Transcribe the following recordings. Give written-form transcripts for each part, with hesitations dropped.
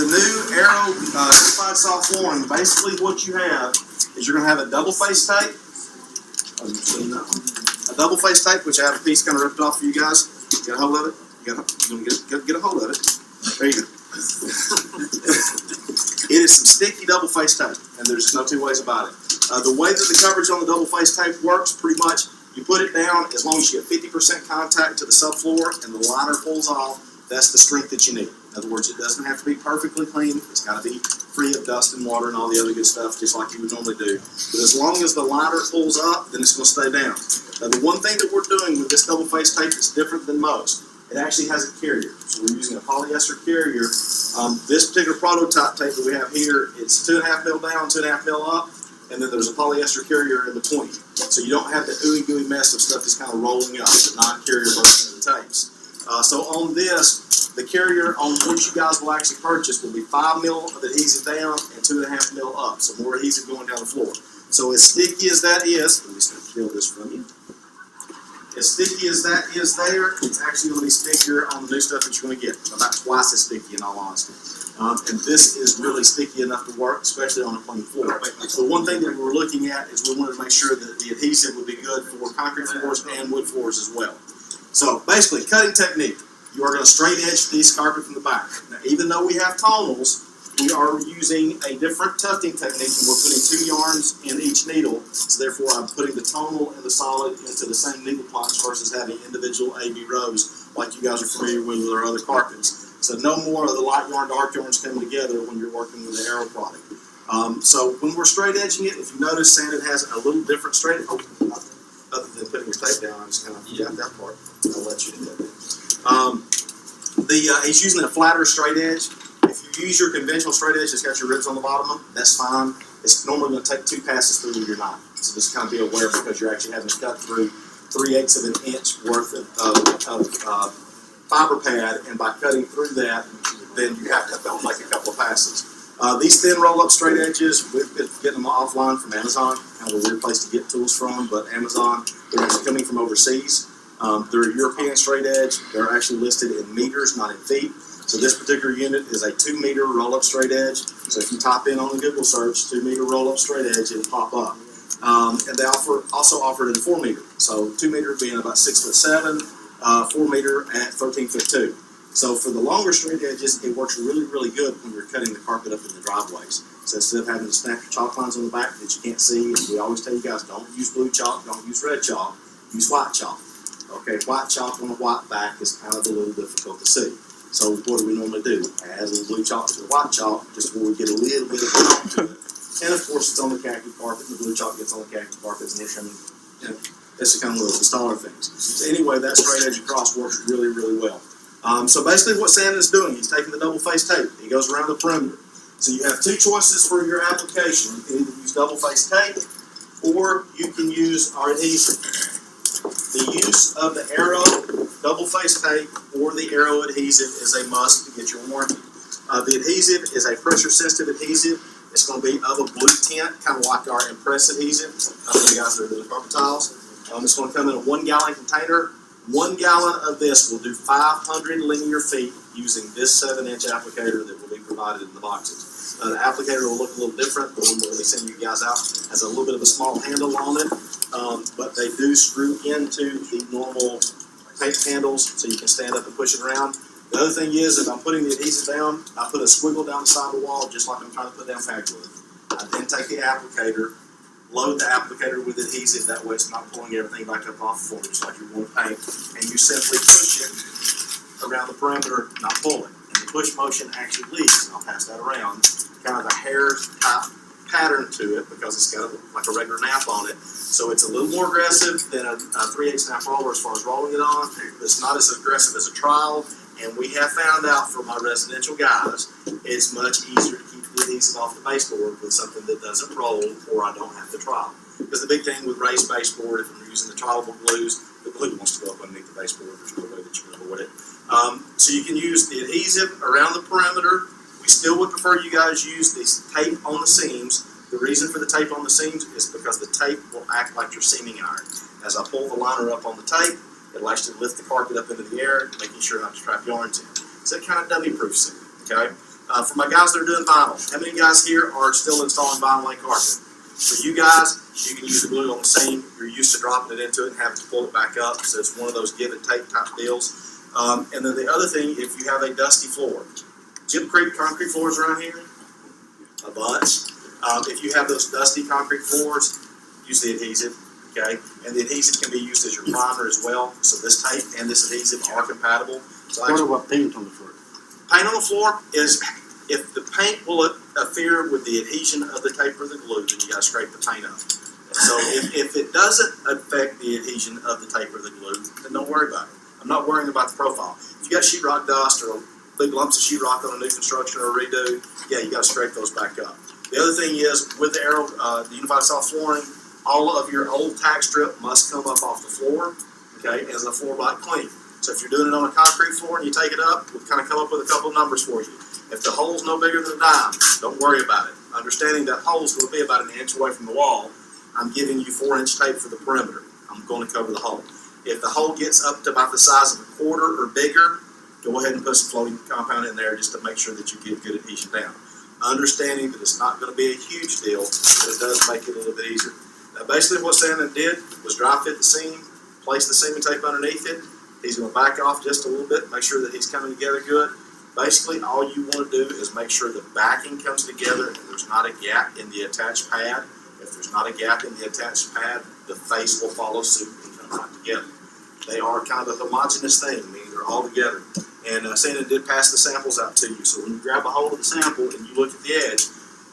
the new Air.o certified soft flooring, basically what you have is you're going to have a double face tape. A double face tape, which I have a piece kind of ripped off for you guys. You got a hold of it? You're going to get a hold of it. There you go. It is some sticky double face tape, and there's no two ways about it. The way that the coverage on the double face tape works, pretty much, you put it down, as long as you get 50% contact to the subfloor and the liner pulls off, that's the strength that you need. In other words, it doesn't have to be perfectly clean. It's got to be free of dust and water and all the other good stuff, just like you would normally do. But as long as the liner pulls up, then it's going to stay down. Now, the one thing that we're doing with this double face tape is different than most. It actually has a carrier. So we're using a polyester carrier. This particular prototype tape that we have here, it's 2.5 mil down, 2.5 mil up, and then there's a polyester carrier in between. So you don't have the ooey gooey mess of stuff that's kind of rolling up, the non-carrier version of the tapes. So on this, the carrier on which you guys will actually purchase will be 5 mil of adhesive down and 2.5 mil up. So more adhesive going down the floor. So as sticky as that is, let me steal this from you. As sticky as that is there, it's actually going to be stickier on the new stuff that you're going to get. About twice as sticky in all honesty. And this is really sticky enough to work, especially on a clean floor. So one thing that we were looking at is we wanted to make sure that the adhesive would be good for concrete floors and wood floors as well. So basically, cutting technique. You are going to straight edge this carpet from the back. Now, even though we have tonals, we are using a different tufting technique, and we're putting 2 yarns in each needle. So therefore, I'm putting the tonal and the solid into the same needle plunge versus having individual A-B rows like you guys are familiar with our other carpets. So no more of the light yarn, dark yarns coming together when you're working with the Air.o product. So when we're straight edging it, if you notice, Sandon has a little different straight. Other than putting his tape down, I just kind of forgot that part. I'll let you do that. He's using a flatter straight edge. If you use your conventional straight edge, it's got your ribs on the bottom of it, that's fine. It's normally going to take 2 passes through with your knife. So just kind of be aware because you're actually having to cut through 3/8 of an inch worth of fiber pad, and by cutting through that, then you have to make a couple of passes. These thin roll-up straight edges, we've been getting them offline from Amazon. Kind of a weird place to get tools from, but Amazon, they're actually coming from overseas. They're a European straight edge. They're actually listed in meters, not in feet. So this particular unit is a 2-meter roll-up straight edge. So if you type in on the Google search, 2-meter roll-up straight edge, it'll pop up. And they also offer it in 4-meter. So 2-meter being about 6'7", 4-meter at 13'2". So for the longer straight edges, it works really, really good when you're cutting the carpet up in the driveways. So instead of having to snap your chalk lines on the back that you can't see, and we always tell you guys, don't use blue chalk, don't use red chalk, use white chalk. Okay, white chalk on a white back is kind of a little difficult to see. So what do we normally do? Add a little blue chalk to the white chalk, just where we get a little bit of chalk to it. And of course, it's on the khaki carpet, and the blue chalk gets on the khaki carpet, and that's kind of one of the installer things. So anyway, that straight edge across works really, really well. So basically what Sandon's doing, he's taking the double face tape. He goes around the perimeter. So you have 2 choices for your application. You can either use double face tape, or you can use our adhesive. The use of the Air.o double face tape or the Air.o adhesive is a must to get your warranty. The adhesive is a pressure sensitive adhesive. It's going to be of a blue tint, kind of like our Impress adhesive. I know you guys are the carpet tiles. It's going to come in a 1-gallon container. 1 gallon of this will do 500 linear feet using this 7-inch applicator that will be provided in the boxes. The applicator will look a little different. The one we're going to be sending you guys out has a little bit of a small handle on it, but they do screw into the normal tape handles so you can stand up and push it around. The other thing is, if I'm putting the adhesive down, I put a squiggle down the side of the wall just like I'm trying to put down patchwork. I then take the applicator, load the applicator with adhesive, that way it's not pulling everything back up off the floor just like you're going to paint, and you simply push it around the perimeter, not pulling. And the push motion actually leaves, and I'll pass that around, kind of a hair type pattern to it because it's got like a regular nap on it. So it's a little more aggressive than a 3/8 snap roller as far as rolling it on. It's not as aggressive as a trowel, and we have found out from my residential guys, it's much easier to keep the adhesive off the baseboard with something that doesn't roll, or I don't have to trowel. Because the big thing with raised baseboard, if I'm using the trowelable glues, the glue wants to go up underneath the baseboard. There's no way that you can avoid it. So you can use the adhesive around the perimeter. We still would prefer you guys use this tape on the seams. The reason for the tape on the seams is because the tape will act like your seaming iron. As I pull the liner up on the tape, it'll actually lift the carpet up into the air, making sure not to trap yarns in. So it kind of dummy-proofs it, okay? For my guys that are doing vinyl, how many guys here are still installing vinyl lane carpet? For you guys, you can use the glue on the seam. You're used to dropping it into it and having to pull it back up, so it's one of those give and take type deals. And then the other thing, if you have a dusty floor, concrete floors around here, a bunch. If you have those dusty concrete floors, use the adhesive, okay? And the adhesive can be used as your primer as well. So this tape and this adhesive are compatible. So What about paint on the floor? paint on the floor is, if the paint will interfere with the adhesion of the tape or the glue, then you gotta scrape the paint up. So if it doesn't affect the adhesion of the tape or the glue, then don't worry about it. I'm not worrying about the profile. If you got sheetrock dust or big lumps of sheetrock on a new construction or a redo, yeah, you gotta scrape those back up. The other thing is, with the Air.o, the unified soft flooring, all of your old tack strip must come up off the floor, okay, as a floor block clean. So if you're doing it on a concrete floor and you take it up, we'll kind of come up with a couple of numbers for you. If the hole's no bigger than a dime, don't worry about it. Understanding that hole's going to be about an inch away from the wall, I'm giving you 4-inch tape for the perimeter. I'm going to cover the hole. If the hole gets up to about the size of a quarter or bigger, go ahead and put some floating compound in there just to make sure that you get good adhesion down. Understanding that it's not going to be a huge deal, but it does make it a little bit easier. Now, basically what Santa did was dry fit the seam, place the seam and tape underneath it. He's going to back off just a little bit, make sure that he's coming together good. Basically, all you want to do is make sure the backing comes together and there's not a gap in the attached pad. If there's not a gap in the attached pad, the face will follow suit and come right together. They are kind of a homogeneous thing, meaning they're all together. And Santa did pass the samples out to you. So when you grab a hold of the sample and you look at the edge,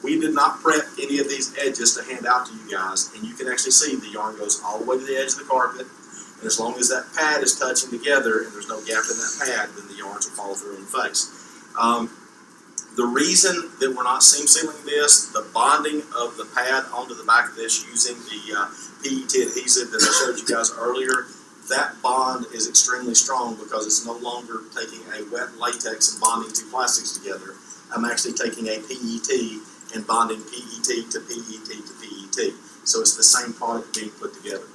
we did not prep any of these edges to hand out to you guys. And you can actually see the yarn goes all the way to the edge of the carpet. And as long as that pad is touching together and there's no gap in that pad, then the yarns will follow through in the face. The reason that we're not seam sealing this, the bonding of the pad onto the back of this using the PET adhesive that I showed you guys earlier, that bond is extremely strong because it's no longer taking a wet latex and bonding two plastics together. I'm actually taking a PET and bonding PET to PET to PET. So it's the same product being put together.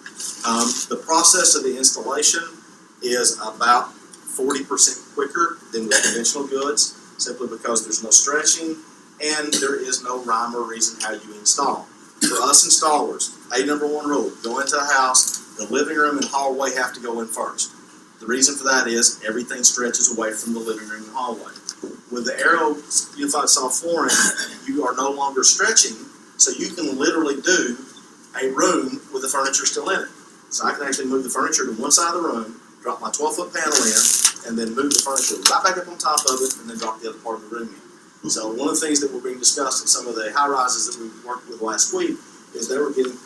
The process of the installation is about 40% quicker than with conventional goods, simply because there's no stretching and there is no rhyme or reason how you install. For us installers, number one rule, go into a house, the living room and hallway have to go in first. The reason for that is everything stretches away from the living room and hallway. With the Air.o unified soft flooring, you are no longer stretching, so you can literally do a room with the furniture still in it. So I can actually move the furniture to one side of the room, drop my 12-foot panel in, and then move the furniture right back up on top of it, and then drop the other part of the room in. So one of the things that were being discussed in some of the high-rises that we worked with last week is they were getting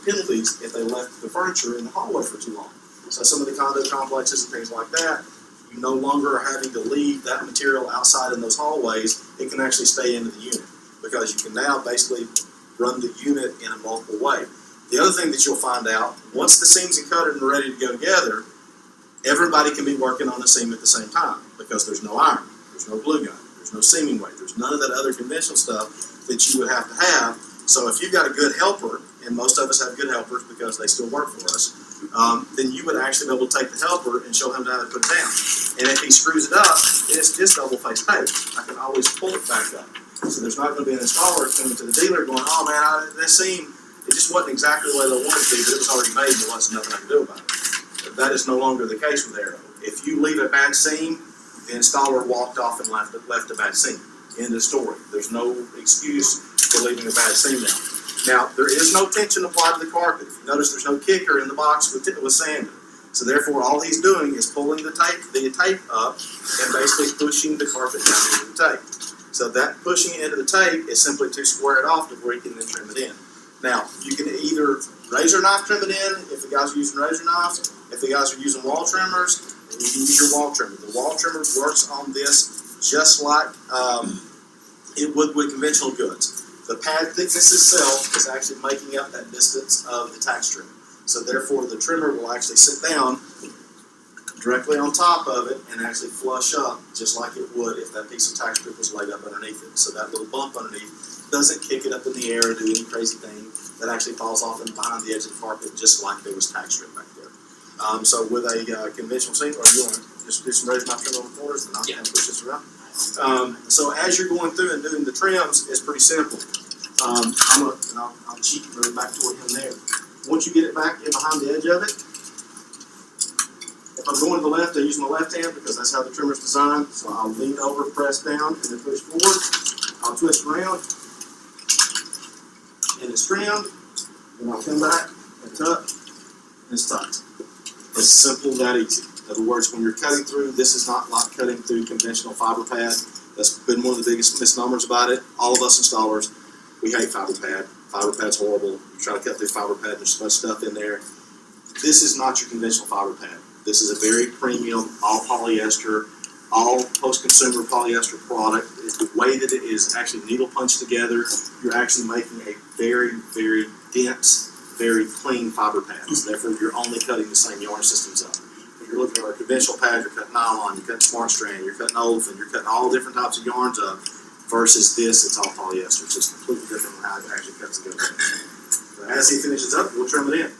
penalties if they left the furniture in the hallway for too long. So some of the condo complexes and things like that, you no longer are having to leave that material outside in those hallways. It can actually stay into the unit because you can now basically run the unit in a multiple way. The other thing that you'll find out, once the seams are cut and ready to go together, everybody can be working on the seam at the same time because there's no iron, there's no glue gun, there's no seaming weight, there's none of that other conventional stuff that you would have to have. So if you've got a good helper, and most of us have good helpers because they still work for us, then you would actually be able to take the helper and show him how to put it down. And if he screws it up, it's just double-faced tape. I can always pull it back up. So there's not going to be an installer coming to the dealer going, oh man, that seam, it just wasn't exactly the way they wanted it to be, but it was already made and there wasn't nothing I could do about it. But that is no longer the case with Air.o. If you leave a bad seam, the installer walked off and left a bad seam. End of story. There's no excuse for leaving a bad seam now. Now, there is no tension applied to the carpet. If you notice, there's no kicker in the box with sanding. So therefore, all he's doing is pulling the tape up and basically pushing the carpet down into the tape. So that pushing it into the tape is simply to square it off to where he can then trim it in. Now, you can either razor knife trim it in if the guys are using razor knives. If the guys are using wall trimmers, then you can use your wall trimmer. The wall trimmer works on this just like it would with conventional goods. The pad thickness itself is actually making up that distance of the tack strip. So therefore, the trimmer will actually sit down directly on top of it and actually flush up just like it would if that piece of tack strip was laid up underneath it. So that little bump underneath doesn't kick it up in the air or do any crazy thing. That actually falls off and behind the edge of the carpet just like there was tack strip back there. So with a conventional seam, or you want just do some razor knife trim on the corners, and I'll kind of push this around. So as you're going through and doing the trims, it's pretty simple. I'll cheat and run back toward him there. Once you get it back in behind the edge of it, if I'm going to the left, I use my left hand because that's how the trimmer's designed. So I'll lean over, press down, and then push forward. I'll twist around, and it's trimmed. Then I'll come back and tuck, and it's tucked. It's simple, that easy. In other words, when you're cutting through, this is not like cutting through conventional fiber pad. That's been one of the biggest misnomers about it. All of us installers, we hate fiber pad. Fiber pad's horrible. You try to cut through fiber pad, there's so much stuff in there. This is not your conventional fiber pad. This is a very premium, all polyester, all post-consumer polyester product. The way that it is actually needle punched together, you're actually making a very, very dense, very clean fiber pad. So therefore, you're only cutting the same yarn systems up. If you're looking at a conventional pad, you're cutting nylon, you're cutting smart strand, you're cutting olefin, you're cutting all different types of yarns up. Versus this, it's all polyester. It's just completely different from how it actually cuts together. So as he finishes up, we'll trim it in.